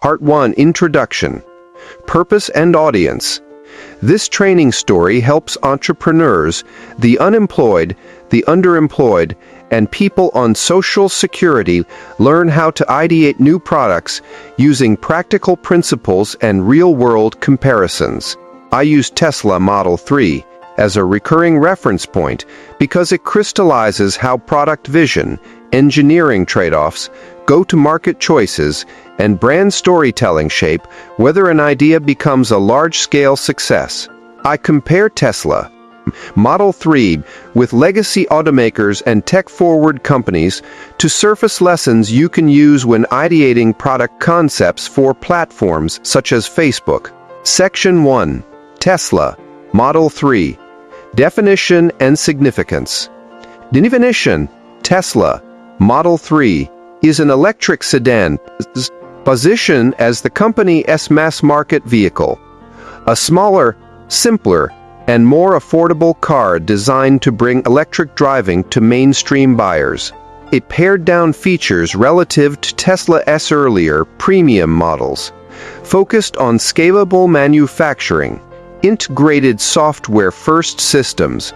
Part 1 Introduction. Purpose and Audience. This training story helps entrepreneurs, the unemployed, the underemployed, and people on Social Security learn how to ideate new products using practical principles and real-world comparisons. I use Tesla Model 3 as a recurring reference point because it crystallizes how product vision, engineering trade-offs, go-to-market choices, and brand storytelling shape whether an idea becomes a large-scale success. I compare Tesla Model 3 with legacy automakers and tech-forward companies to surface lessons you can use when ideating product concepts for platforms such as Facebook. Section 1. Tesla Model 3. Definition and Significance. Definition: Tesla Model 3 is an electric sedan positioned as the company's mass-market vehicle, a smaller, simpler, and more affordable car designed to bring electric driving to mainstream buyers. It pared down features relative to Tesla's earlier premium models, focused on scalable manufacturing, integrated software-first systems,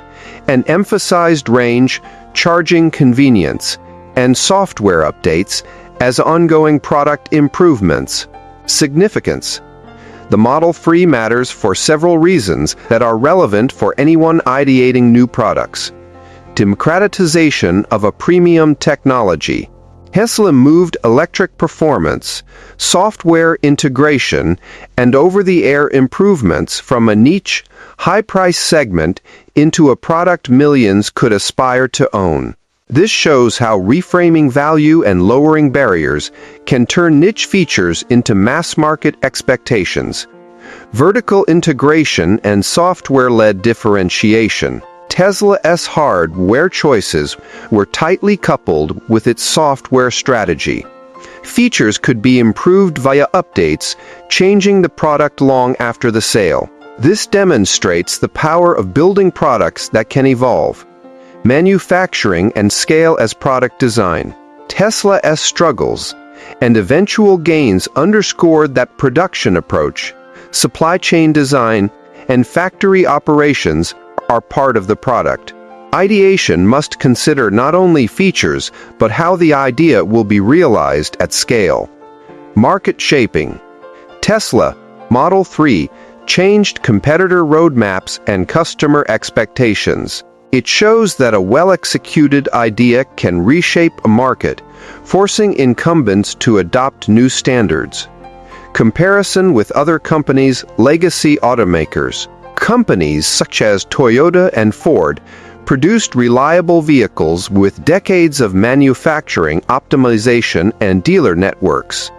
and emphasized range, charging convenience, and software updates as ongoing product improvements. Significance. The Model 3 matters for several reasons that are relevant for anyone ideating new products. Democratization of a premium technology. Tesla moved electric performance, software integration, and over-the-air improvements from a niche, high-price segment into a product millions could aspire to own. This shows how reframing value and lowering barriers can turn niche features into mass-market expectations. Vertical integration and software-led differentiation. Tesla's hardware choices were tightly coupled with its software strategy. Features could be improved via updates, changing the product long after the sale. This demonstrates the power of building products that can evolve. Manufacturing and scale as product design. Tesla's struggles and eventual gains underscored that production approach, supply chain design, and factory operations are part of the product. Ideation must consider not only features, but how the idea will be realized at scale. Market shaping. Tesla Model 3 changed competitor roadmaps and customer expectations. It shows that a well-executed idea can reshape a market, forcing incumbents to adopt new standards. Comparison with other companies' legacy automakers. Companies such as Toyota and Ford produced reliable vehicles with decades of manufacturing optimization and dealer networks.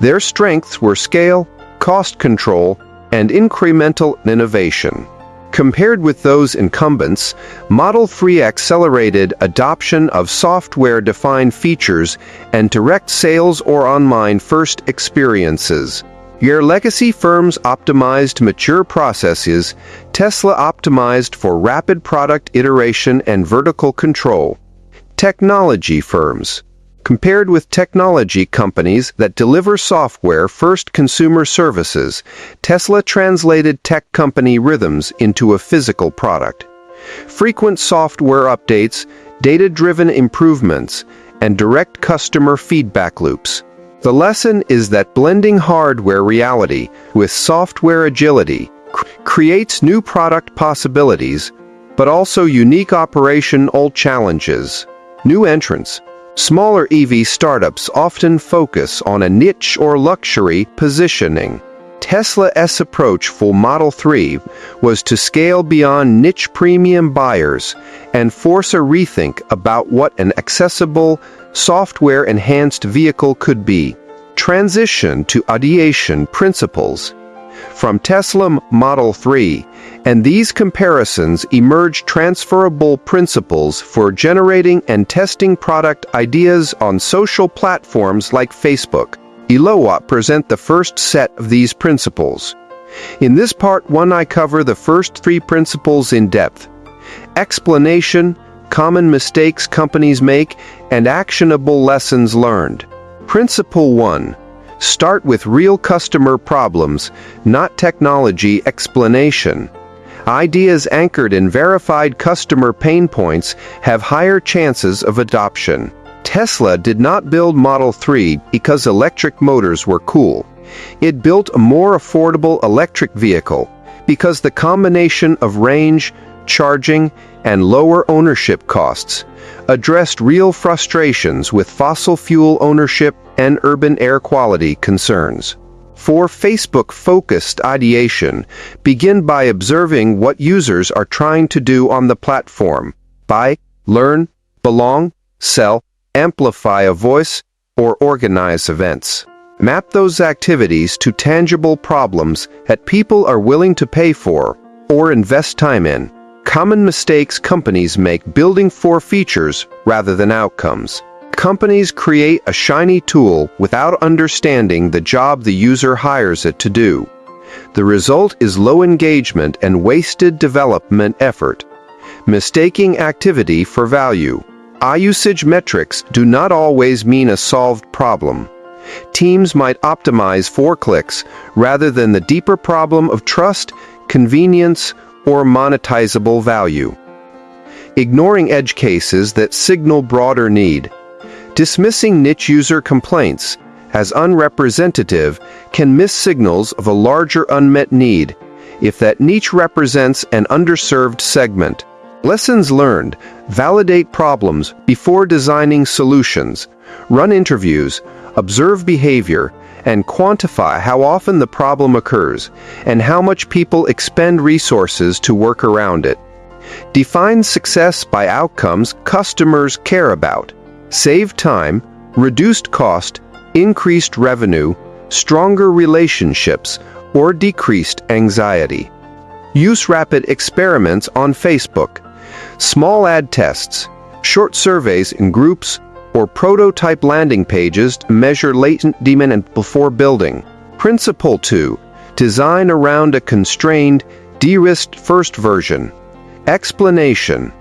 Their strengths were scale, cost control, and incremental innovation. Compared with those incumbents, Model 3 accelerated adoption of software-defined features and direct sales or online-first experiences. Where legacy firms optimized mature processes, Tesla optimized for rapid product iteration and vertical control. Technology firms. Compared with technology companies that deliver software-first consumer services, Tesla translated tech company rhythms into a physical product. Frequent software updates, data-driven improvements, and direct customer feedback loops. The lesson is that blending hardware reality with software agility creates new product possibilities, but also unique operational challenges. New entrants. Smaller EV startups often focus on a niche or luxury positioning. Tesla's approach for Model 3 was to scale beyond niche premium buyers and force a rethink about what an accessible, software-enhanced vehicle could be. Transition to ideation principles. From Tesla Model 3, and these comparisons emerge transferable principles for generating and testing product ideas on social platforms like Facebook. Eloa present the first set of these principles. In this part 1 I cover the first 3 principles in depth. Explanation, common mistakes companies make, and actionable lessons learned. Principle 1. Start with real customer problems, not technology explanation. Ideas anchored in verified customer pain points have higher chances of adoption. Tesla did not build Model 3 because electric motors were cool. It built a more affordable electric vehicle because the combination of range, charging, and lower ownership costs addressed real frustrations with fossil fuel ownership and urban air quality concerns. For Facebook-focused ideation, begin by observing what users are trying to do on the platform. Buy, learn, belong, sell, amplify a voice, or organize events. Map those activities to tangible problems that people are willing to pay for or invest time in. Common mistakes companies make building for features rather than outcomes. Companies create a shiny tool without understanding the job the user hires it to do. The result is low engagement and wasted development effort. Mistaking activity for value. iUsage metrics do not always mean a solved problem. Teams might optimize for clicks rather than the deeper problem of trust, convenience, or monetizable value. Ignoring edge cases that signal broader need. Dismissing niche user complaints as unrepresentative can miss signals of a larger unmet need if that niche represents an underserved segment. Lessons learned: validate problems before designing solutions, run interviews, observe behavior, and quantify how often the problem occurs and how much people expend resources to work around it. Define success by outcomes customers care about. Save time, reduced cost, increased revenue, stronger relationships, or decreased anxiety. Use rapid experiments on Facebook. Small ad tests, short surveys in groups, or prototype landing pages to measure latent demand before building. Principle 2. Design around a constrained, de-risked first version. Explanation.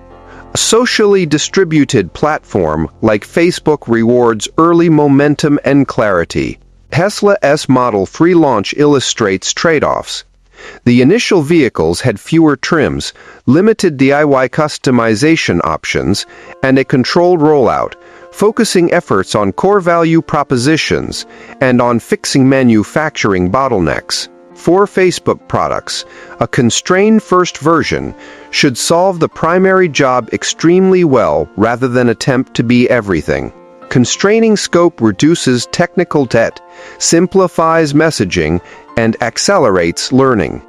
A socially distributed platform like Facebook rewards early momentum and clarity. Tesla's Model 3 launch illustrates trade-offs. The initial vehicles had fewer trims, limited DIY customization options, and a controlled rollout, focusing efforts on core value propositions and on fixing manufacturing bottlenecks. For Facebook products, a constrained first version should solve the primary job extremely well rather than attempt to be everything. Constraining scope reduces technical debt, simplifies messaging, and accelerates learning.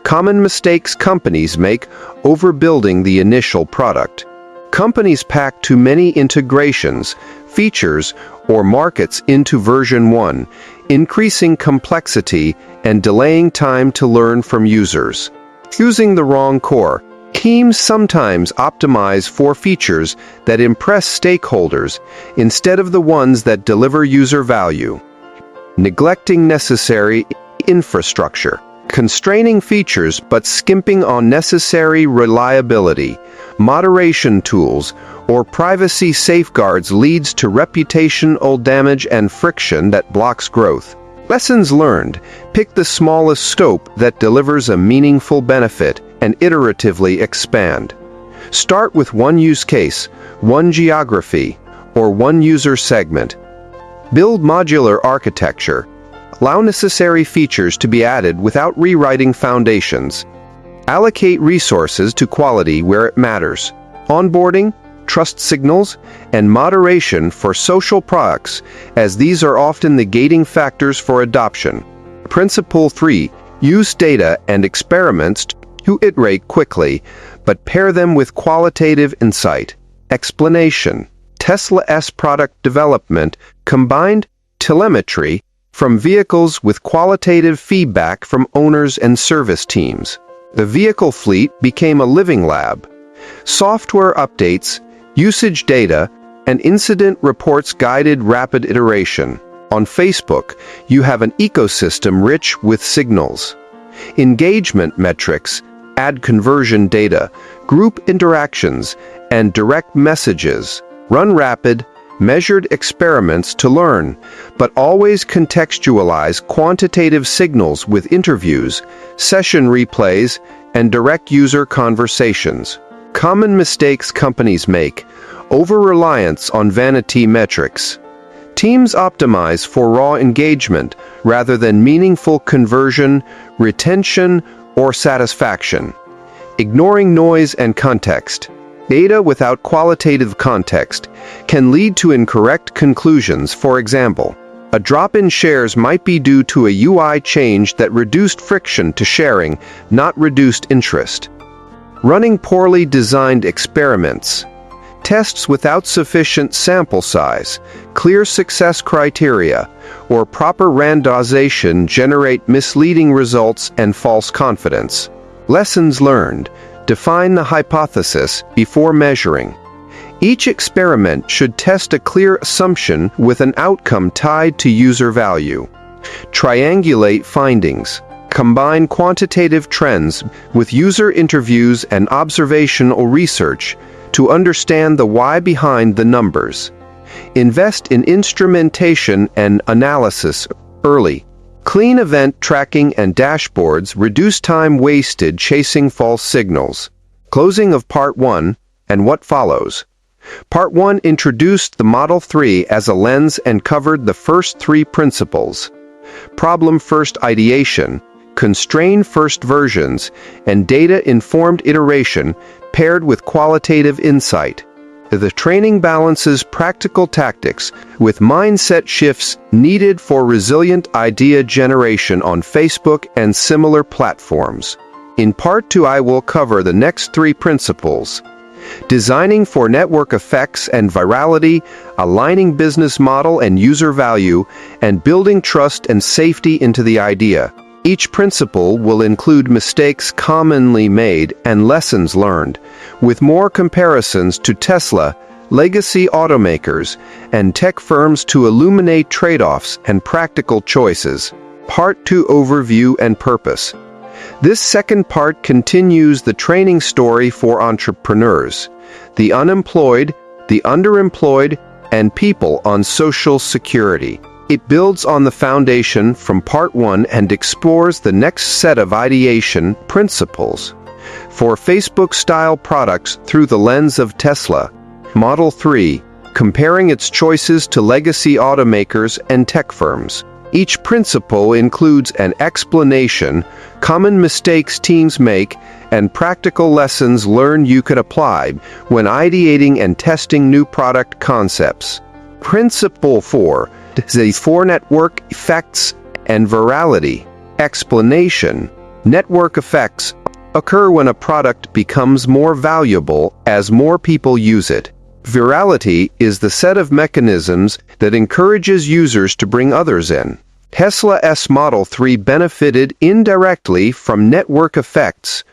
Common mistakes companies make: overbuilding the initial product. Companies pack too many integrations, features, or markets into version 1, increasing complexity and delaying time to learn from users. Choosing the wrong core. Teams sometimes optimize for features that impress stakeholders instead of the ones that deliver user value. Neglecting necessary infrastructure. Constraining features but skimping on necessary reliability, moderation tools, or privacy safeguards leads to reputational damage and friction that blocks growth. Lessons learned: pick the smallest scope that delivers a meaningful benefit and iteratively expand. Start with one use case, one geography, or one user segment. Build modular architecture. Allow necessary features to be added without rewriting foundations. Allocate resources to quality where it matters. Onboarding, trust signals, and moderation for social products, as these are often the gating factors for adoption. Principle 3. Use data and experiments to iterate quickly, but pair them with qualitative insight. Explanation. Tesla's product development combined telemetry from vehicles with qualitative feedback from owners and service teams. The vehicle fleet became a living lab. Software updates, usage data, and incident reports guided rapid iteration. On Facebook, you have an ecosystem rich with signals. Engagement metrics, ad conversion data, group interactions, and direct messages. Run rapid, measured experiments to learn, but always contextualize quantitative signals with interviews, session replays, and direct user conversations. Common mistakes companies make: over-reliance on vanity metrics. Teams optimize for raw engagement rather than meaningful conversion, retention, or satisfaction. Ignoring noise and context. Data without qualitative context can lead to incorrect conclusions. For example, a drop in shares might be due to a UI change that reduced friction to sharing, not reduced interest. Running poorly designed experiments. Tests without sufficient sample size, clear success criteria, or proper randomization generate misleading results and false confidence. Lessons learned. Define the hypothesis before measuring. Each experiment should test a clear assumption with an outcome tied to user value. Triangulate findings. Combine quantitative trends with user interviews and observational research to understand the why behind the numbers. Invest in instrumentation and analysis early. Clean event tracking and dashboards reduce time wasted chasing false signals. Closing of Part 1 and what follows. Part 1 introduced the Model 3 as a lens and covered the first 3 principles: problem-first ideation, constraint-first versions, and data-informed iteration paired with qualitative insight. The training balances practical tactics with mindset shifts needed for resilient idea generation on Facebook and similar platforms. In Part 2, I will cover the next 3 principles: designing for network effects and virality, aligning business model and user value, and building trust and safety into the idea. Each principle will include mistakes commonly made and lessons learned, with more comparisons to Tesla, legacy automakers, and tech firms to illuminate trade-offs and practical choices. Part 2 Overview and Purpose. This second part continues the training story for entrepreneurs, the unemployed, the underemployed, and people on Social Security. It builds on the foundation from Part 1 and explores the next set of ideation principles for Facebook-style products through the lens of Tesla. Model 3, comparing its choices to legacy automakers and tech firms. Each principle includes an explanation, common mistakes teams make, and practical lessons learned you could apply when ideating and testing new product concepts. Principle 4, the 4 network effects and virality. Explanation. Network effects occur when a product becomes more valuable as more people use it. Virality is the set of mechanisms that encourages users to bring others in. Tesla's Model 3 benefited indirectly from network effects.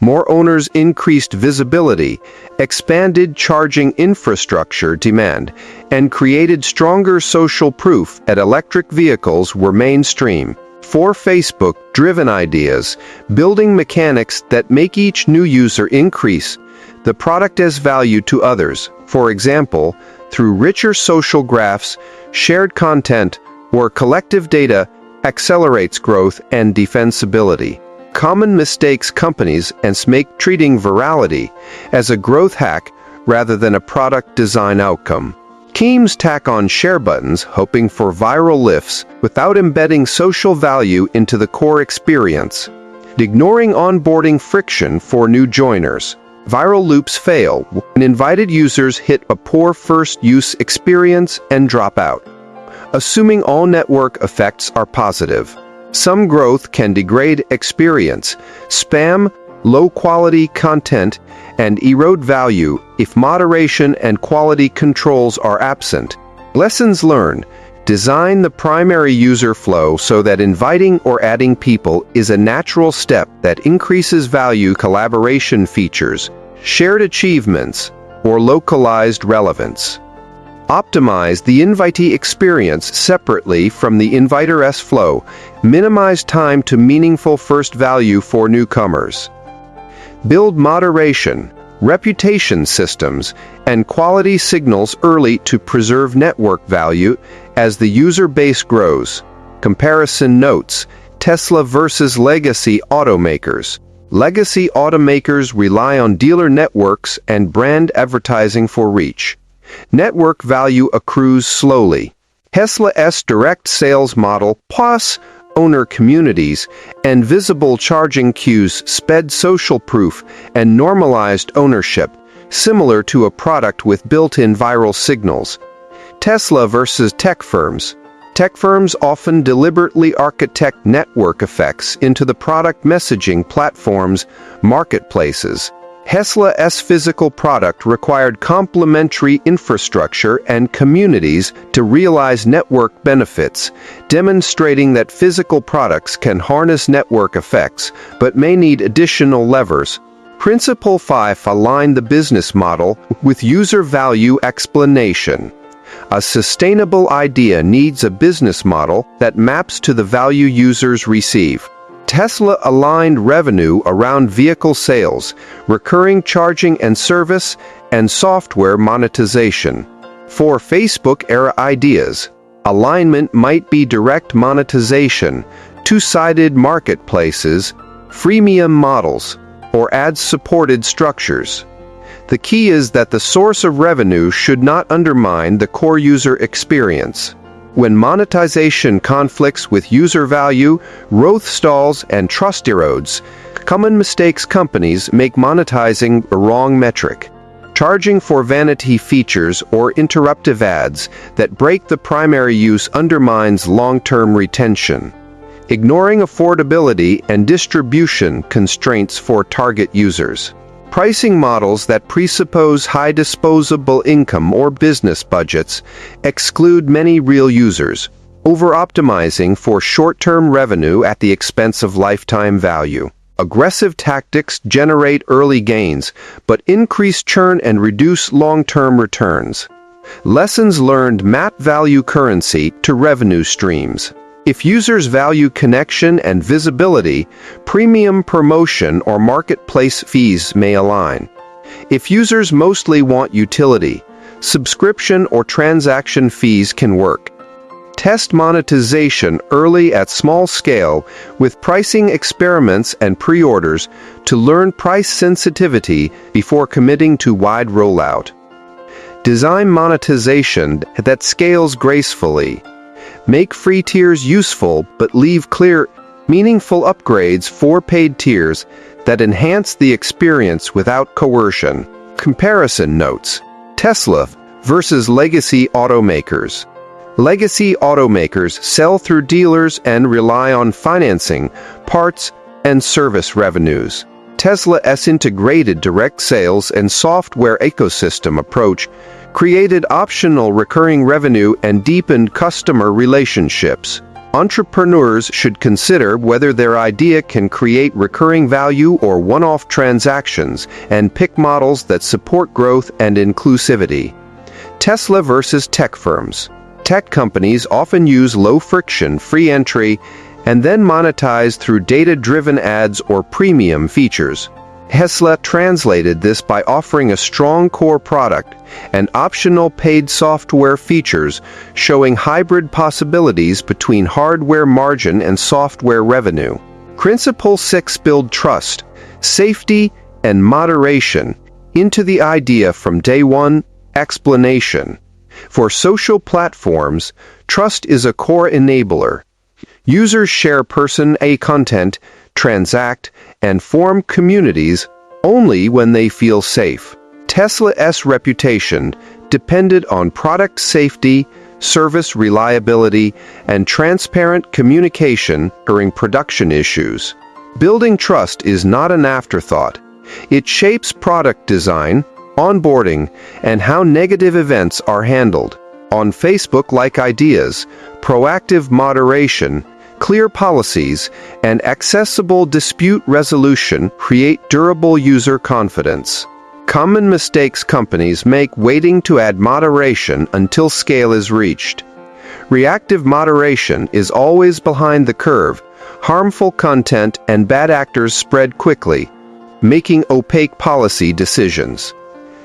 More owners increased visibility, expanded charging infrastructure demand, and created stronger social proof that electric vehicles were mainstream. 4 Facebook-driven ideas, building mechanics that make each new user increase the product as value to others, for example, through richer social graphs, shared content, or collective data, accelerates growth and defensibility. Common mistakes companies make treating virality as a growth hack rather than a product design outcome. Teams tack on share buttons hoping for viral lifts without embedding social value into the core experience. Ignoring onboarding friction for new joiners. Viral loops fail when invited users hit a poor first-use experience and drop out. Assuming all network effects are positive. Some growth can degrade experience, spam, low-quality content, and erode value if moderation and quality controls are absent. Lessons learned. Design the primary user flow so that inviting or adding people is a natural step that increases value. Collaboration features, shared achievements, or localized relevance. Optimize the invitee experience separately from the inviter's flow. Minimize time to meaningful first value for newcomers. Build moderation. reputation systems, and quality signals early to preserve network value as the user base grows. Comparison notes: Tesla versus legacy automakers. Legacy automakers rely on dealer networks and brand advertising for reach. Network value accrues slowly. Tesla's direct sales model, plus owner communities and visible charging queues, sped social proof and normalized ownership, similar to a product with built-in viral signals. Tesla versus tech firms. Tech firms often deliberately architect network effects into the product messaging platforms, marketplaces. Tesla's physical product required complementary infrastructure and communities to realize network benefits, demonstrating that physical products can harness network effects but may need additional levers. Principle 5: Align the business model with user value explanation. A sustainable idea needs a business model that maps to the value users receive. Tesla aligned revenue around vehicle sales, recurring charging and service, and software monetization. For Facebook-era ideas, alignment might be direct monetization, two-sided marketplaces, freemium models, or ads-supported structures. The key is that the source of revenue should not undermine the core user experience. When monetization conflicts with user value, growth stalls and trust erodes. Common mistakes: companies make monetizing a wrong metric. Charging for vanity features or interruptive ads that break the primary use undermines long-term retention. Ignoring affordability and distribution constraints for target users. Pricing models that presuppose high disposable income or business budgets exclude many real users, over-optimizing for short-term revenue at the expense of lifetime value. Aggressive tactics generate early gains, but increase churn and reduce long-term returns. Lessons learned: map value currency to revenue streams. If users value connection and visibility, premium promotion or marketplace fees may align. If users mostly want utility, subscription or transaction fees can work. Test monetization early at small scale with pricing experiments and pre-orders to learn price sensitivity before committing to wide rollout. Design monetization that scales gracefully. Make free tiers useful but leave clear, meaningful upgrades for paid tiers that enhance the experience without coercion. Comparison notes: Tesla versus legacy automakers. Legacy automakers sell through dealers and rely on financing, parts, and service revenues. Tesla's integrated direct sales and software ecosystem approach created optional recurring revenue and deepened customer relationships. Entrepreneurs should consider whether their idea can create recurring value or one-off transactions and pick models that support growth and inclusivity. Tesla versus tech firms. Tech companies often use low-friction, free entry, and then monetize through data-driven ads or premium features. Tesla translated this by offering a strong core product and optional paid software features, showing hybrid possibilities between hardware margin and software revenue. Principle 6: Build trust, safety, and moderation into the idea from day one. Explanation. For social platforms, trust is a core enabler. Users share Person-A content, transact, and form communities only when they feel safe. Tesla's reputation depended on product safety, service reliability, and transparent communication during production issues. Building trust is not an afterthought. It shapes product design, onboarding, and how negative events are handled. On Facebook-like ideas, proactive moderation, clear policies, and accessible dispute resolution create durable user confidence. Common mistakes companies make: waiting to add moderation until scale is reached. Reactive moderation is always behind the curve. Harmful content and bad actors spread quickly. making opaque policy decisions.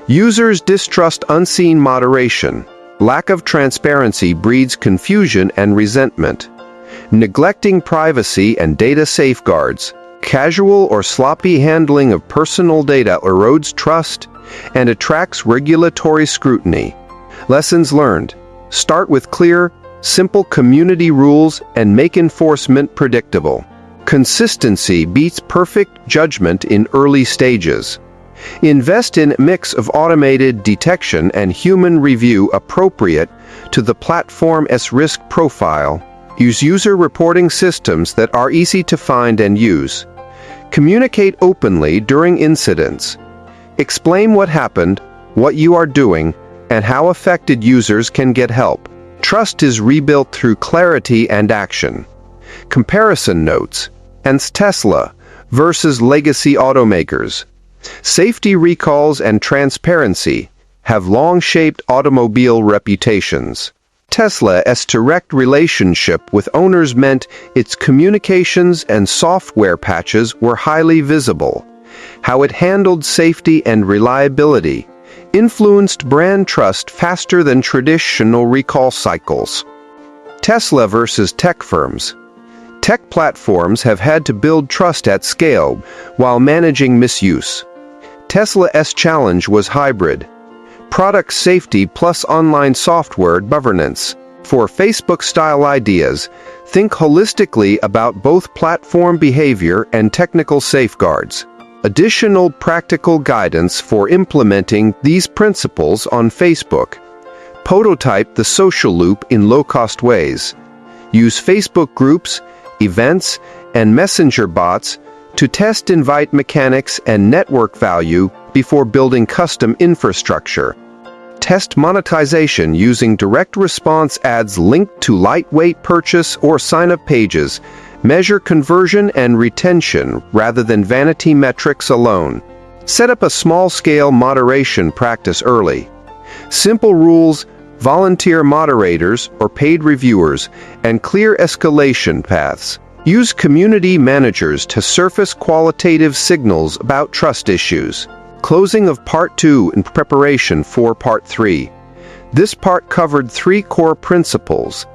Users distrust unseen moderation. Lack of transparency breeds confusion and resentment. Neglecting privacy and data safeguards. Casual or sloppy handling of personal data erodes trust and attracts regulatory scrutiny. Lessons learned. Start with clear, simple community rules and make enforcement predictable. Consistency beats perfect judgment in early stages. Invest in a mix of automated detection and human review appropriate to the platform's risk profile. Use user reporting systems that are easy to find and use. Communicate openly during incidents. Explain what happened, what you are doing, and how affected users can get help. Trust is rebuilt through clarity and action. Comparison notes. And Tesla versus legacy automakers. Safety recalls and transparency have long shaped automobile reputations. Tesla's direct relationship with owners meant its communications and software patches were highly visible. How it handled safety and reliability influenced brand trust faster than traditional recall cycles. Tesla versus tech firms. Tech platforms have had to build trust at scale while managing misuse. Tesla's challenge was hybrid. Product safety plus online software governance. For Facebook-style ideas, think holistically about both platform behavior and technical safeguards. Additional practical guidance for implementing these principles on Facebook. Prototype the social loop in low-cost ways. Use Facebook groups, events, and messenger bots to test invite mechanics and network value before building custom infrastructure. Test monetization using direct response ads linked to lightweight purchase or sign-up pages. Measure conversion and retention rather than vanity metrics alone. Set up a small-scale moderation practice early. Simple rules, volunteer moderators or paid reviewers, and clear escalation paths. Use community managers to surface qualitative signals about trust issues. Closing of Part 2 in preparation for Part 3. This part covered 3 core principles: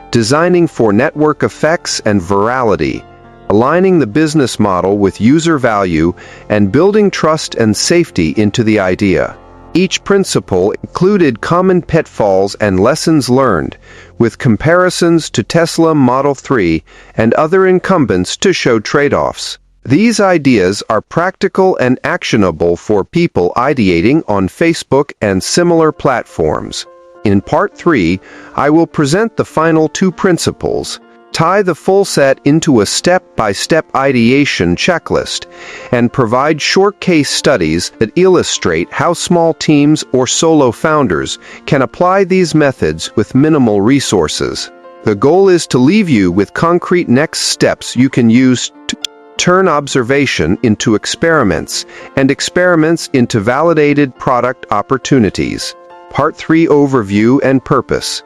designing for network effects and virality, aligning the business model with user value, and building trust and safety into the idea. Each principle included common pitfalls and lessons learned, with comparisons to Tesla Model 3 and other incumbents to show trade-offs. These ideas are practical and actionable for people ideating on Facebook and similar platforms. In Part 3, I will present the final 2 principles, tie the full set into a step-by-step ideation checklist, and provide short case studies that illustrate how small teams or solo founders can apply these methods with minimal resources. The goal is to leave you with concrete next steps you can use to turn observation into experiments and experiments into validated product opportunities. Part 3 Overview and Purpose.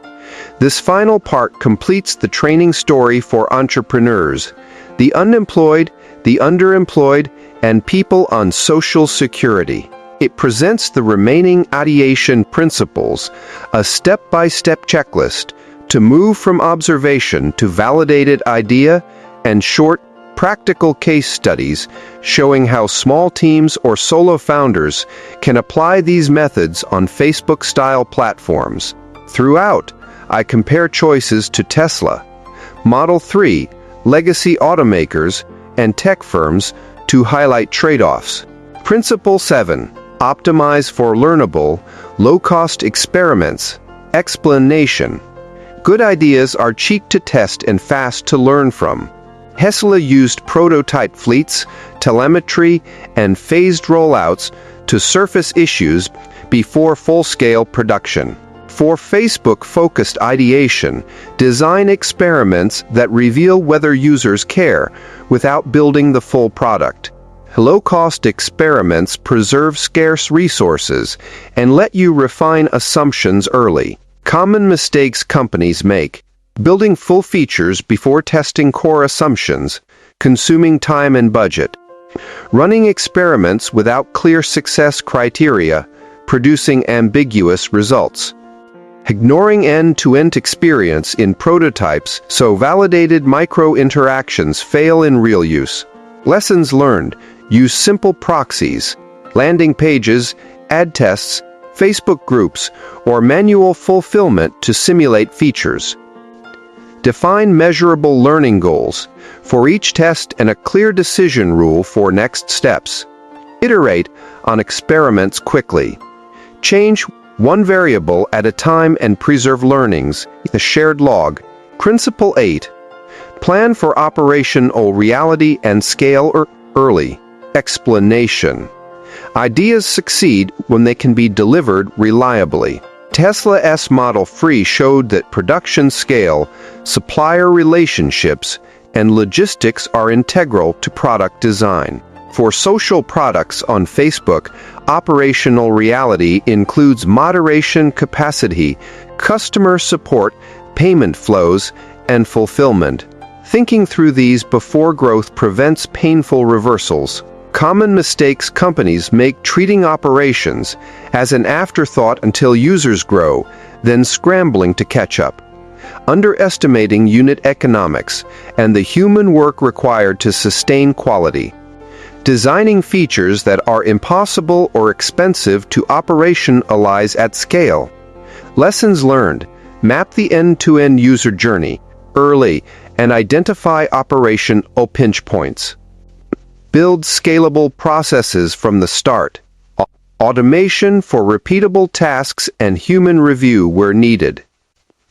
This final part completes the training story for entrepreneurs, the unemployed, the underemployed, and people on Social Security. It presents the remaining ideation principles, a step-by-step checklist to move from observation to validated idea, and short, practical case studies showing how small teams or solo founders can apply these methods on Facebook-style platforms. Throughout, I compare choices to Tesla, Model 3, legacy automakers, and tech firms to highlight trade-offs. Principle 7. Optimize for learnable, low-cost experiments. Explanation. Good ideas are cheap to test and fast to learn from. Tesla used prototype fleets, telemetry, and phased rollouts to surface issues before full-scale production. For Facebook-focused ideation, design experiments that reveal whether users care without building the full product. Low-cost experiments preserve scarce resources and let you refine assumptions early. Common mistakes companies make: building full features before testing core assumptions, consuming time and budget. Running experiments without clear success criteria, producing ambiguous results. Ignoring end-to-end experience in prototypes, so validated micro-interactions fail in real use. Lessons learned: use simple proxies, landing pages, ad tests, Facebook groups, or manual fulfillment to simulate features. Define measurable learning goals for each test and a clear decision rule for next steps. Iterate on experiments quickly. Change one variable at a time and preserve learnings, the shared log. Principle 8. Plan for operational reality and scale early. Explanation. Ideas succeed when they can be delivered reliably. Tesla's Model 3 showed that production scale, supplier relationships, and logistics are integral to product design. For social products on Facebook, operational reality includes moderation capacity, customer support, payment flows, and fulfillment. Thinking through these before growth prevents painful reversals. Common mistakes companies make: treating operations as an afterthought until users grow, then scrambling to catch up. Underestimating unit economics and the human work required to sustain quality. Designing features that are impossible or expensive to operationalize at scale. Lessons learned: map the end-to-end user journey early and identify operational pinch points. Build scalable processes from the start. Automation for repeatable tasks and human review where needed.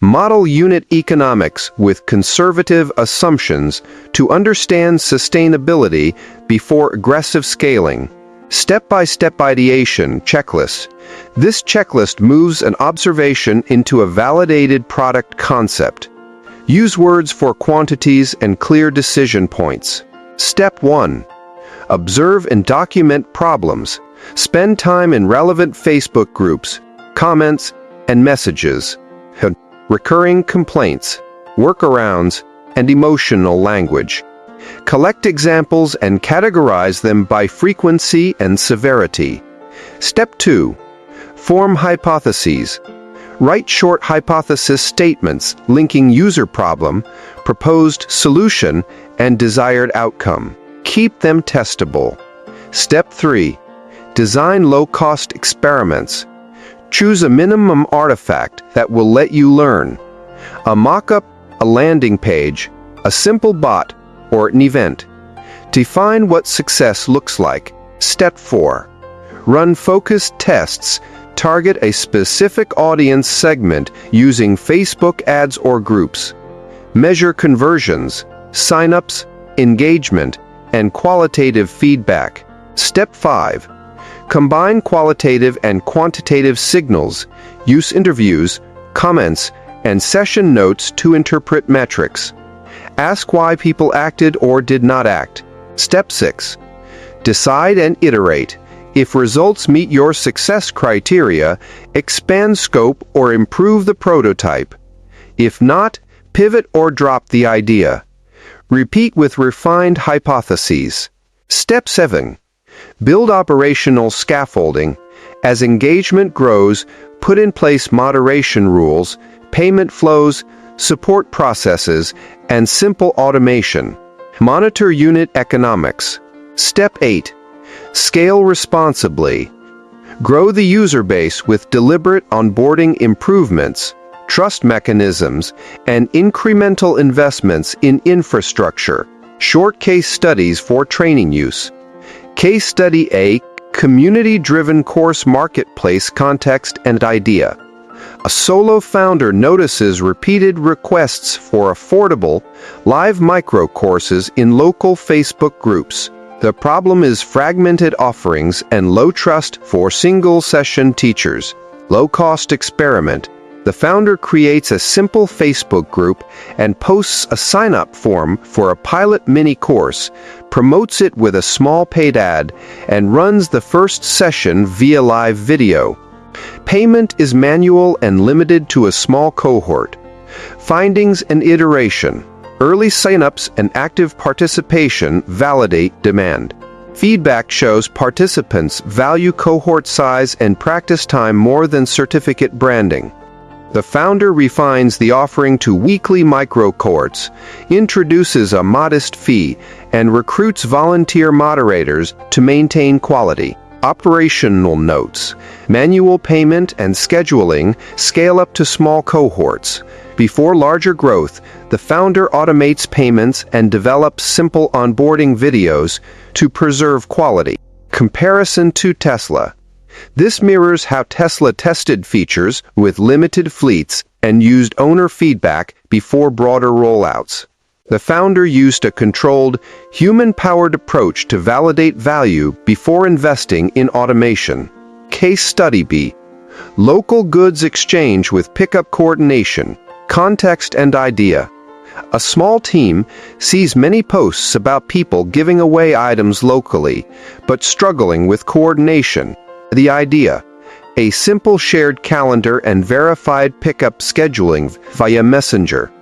Model unit economics with conservative assumptions to understand sustainability before aggressive scaling. Step-by-step ideation checklist. This checklist moves an observation into a validated product concept. Use words for quantities and clear decision points. Step 1. Observe and document problems. Spend time in relevant Facebook groups, comments, and messages. Recurring complaints, workarounds, and emotional language. Collect examples and categorize them by frequency and severity. Step 2. Form hypotheses. Write short hypothesis statements linking user problem, proposed solution, and desired outcome. Keep them testable. Step 3. Design low-cost experiments. Choose a minimum artifact that will let you learn. A mock-up, a landing page, a simple bot, or an event. Define what success looks like. Step 4. Run focused tests. Target a specific audience segment using Facebook ads or groups. Measure conversions, sign-ups, engagement, and qualitative feedback. Step 5. Combine qualitative and quantitative signals. Use interviews, comments, and session notes to interpret metrics. Ask why people acted or did not act. Step 6. Decide and iterate. If results meet your success criteria, expand scope or improve the prototype. If not, pivot or drop the idea. Repeat with refined hypotheses. Step 7. Build operational scaffolding. As engagement grows, put in place moderation rules, payment flows, support processes, and simple automation. Monitor unit economics. Step 8. Scale responsibly. Grow the user base with deliberate onboarding improvements, trust mechanisms, and incremental investments in infrastructure. Short case studies for training use. Case Study A: Community-Driven Course Marketplace Context and Idea. A solo founder notices repeated requests for affordable, live micro-courses in local Facebook groups. The problem is fragmented offerings and low trust for single-session teachers. Low-cost experiment. The founder creates a simple Facebook group and posts a sign-up form for a pilot mini-course, promotes it with a small paid ad, and runs the first session via live video. Payment is manual and limited to a small cohort. Findings and iteration. Early sign-ups and active participation validate demand. Feedback shows participants value cohort size and practice time more than certificate branding. The founder refines the offering to weekly micro-cohorts, introduces a modest fee, and recruits volunteer moderators to maintain quality. Operational notes. Manual payment and scheduling scale up to small cohorts. Before larger growth, the founder automates payments and develops simple onboarding videos to preserve quality. Comparison to Tesla. This mirrors how Tesla tested features with limited fleets and used owner feedback before broader rollouts. The founder used a controlled, human-powered approach to validate value before investing in automation. Case Study B. Local goods exchange with pickup coordination, context and idea. A small team sees many posts about people giving away items locally, but struggling with coordination. The idea: a simple shared calendar and verified pickup scheduling via Messenger.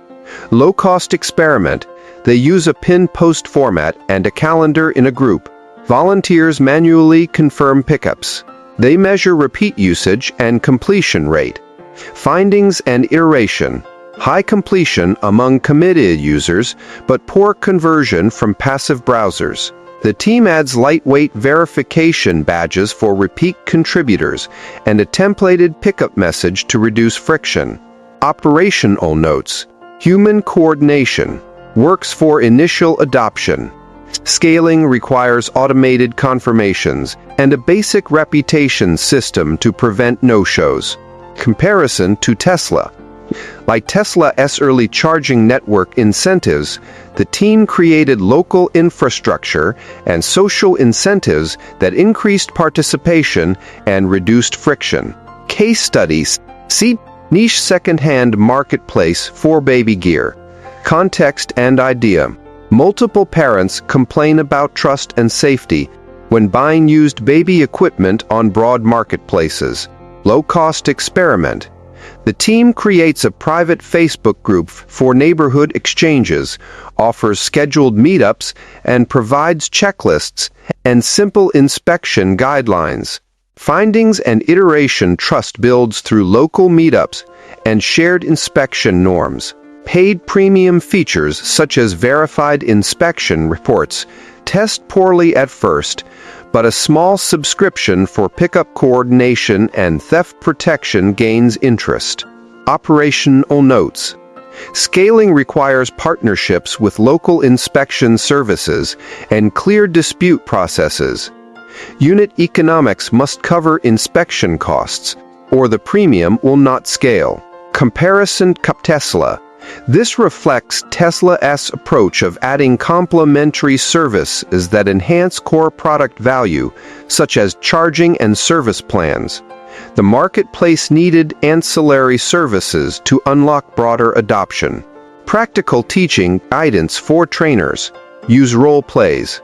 Low-cost experiment. They use a pin post format and a calendar in a group. Volunteers manually confirm pickups. They measure repeat usage and completion rate. Findings and iteration. High completion among committed users, but poor conversion from passive browsers. The team adds lightweight verification badges for repeat contributors and a templated pickup message to reduce friction. Operational notes. Human coordination. Works for initial adoption. Scaling requires automated confirmations and a basic reputation system to prevent no-shows. Comparison to Tesla. Like Tesla's early charging network incentives, the team created local infrastructure and social incentives that increased participation and reduced friction. Case studies. See niche second-hand marketplace for baby gear. Context and idea. Multiple parents complain about trust and safety when buying used baby equipment on broad marketplaces. Low-cost experiment. The team creates a private Facebook group for neighborhood exchanges, offers scheduled meetups, and provides checklists and simple inspection guidelines. Findings and iteration. Trust builds through local meetups and shared inspection norms. Paid premium features such as verified inspection reports test poorly at first, but a small subscription for pickup coordination and theft protection gains interest. Operational notes. Scaling requires partnerships with local inspection services and clear dispute processes. Unit economics must cover inspection costs, or the premium will not scale. Comparison to Tesla. This reflects Tesla's approach of adding complementary services that enhance core product value, such as charging and service plans. The marketplace needed ancillary services to unlock broader adoption. Practical teaching guidance for trainers. Use role plays.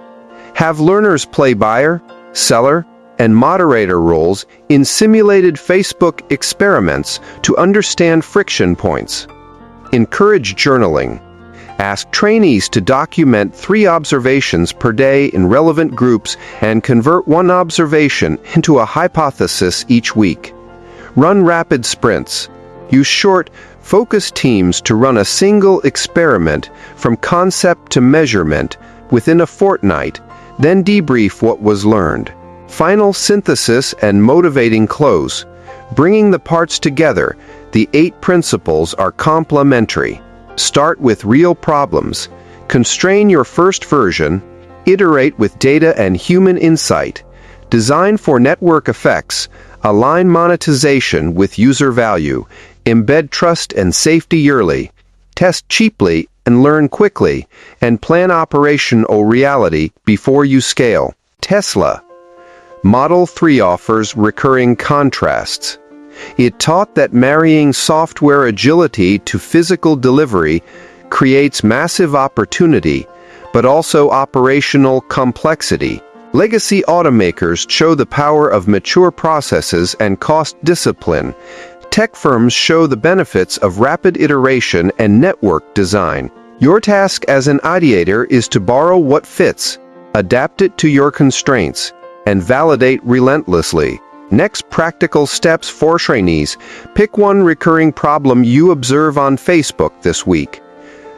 Have learners play buyer, seller, and moderator roles in simulated Facebook experiments to understand friction points. Encourage journaling. Ask trainees to document 3 observations per day in relevant groups and convert 1 observation into a hypothesis each week. Run rapid sprints. Use short, focused teams to run a single experiment from concept to measurement within a fortnight, then debrief what was learned. Final synthesis and motivating close. Bringing the parts together. The 8 principles are complementary. Start with real problems. Constrain your first version. Iterate with data and human insight. Design for network effects. Align monetization with user value. Embed trust and safety yearly. Test cheaply and learn quickly. And plan operational reality before you scale. Tesla. Model 3 offers recurring contrasts. It taught that marrying software agility to physical delivery creates massive opportunity, but also operational complexity. Legacy automakers show the power of mature processes and cost discipline. Tech firms show the benefits of rapid iteration and network design. Your task as an ideator is to borrow what fits, Adapt it to your constraints, and validate relentlessly. Next, practical steps for trainees. Pick one recurring problem you observe on Facebook this week.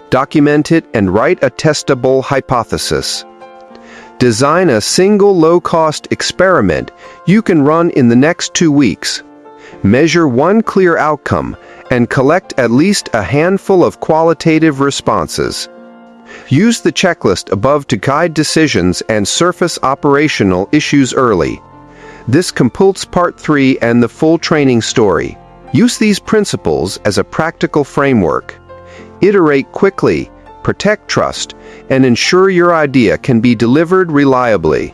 Document it and write a testable hypothesis. Design a single low-cost experiment you can run in the next 2 weeks. Measure one clear outcome and collect at least a handful of qualitative responses. Use the checklist above to guide decisions and surface operational issues early. This completes Part 3 and the full training story. Use these principles as a practical framework. Iterate quickly, protect trust, and ensure your idea can be delivered reliably.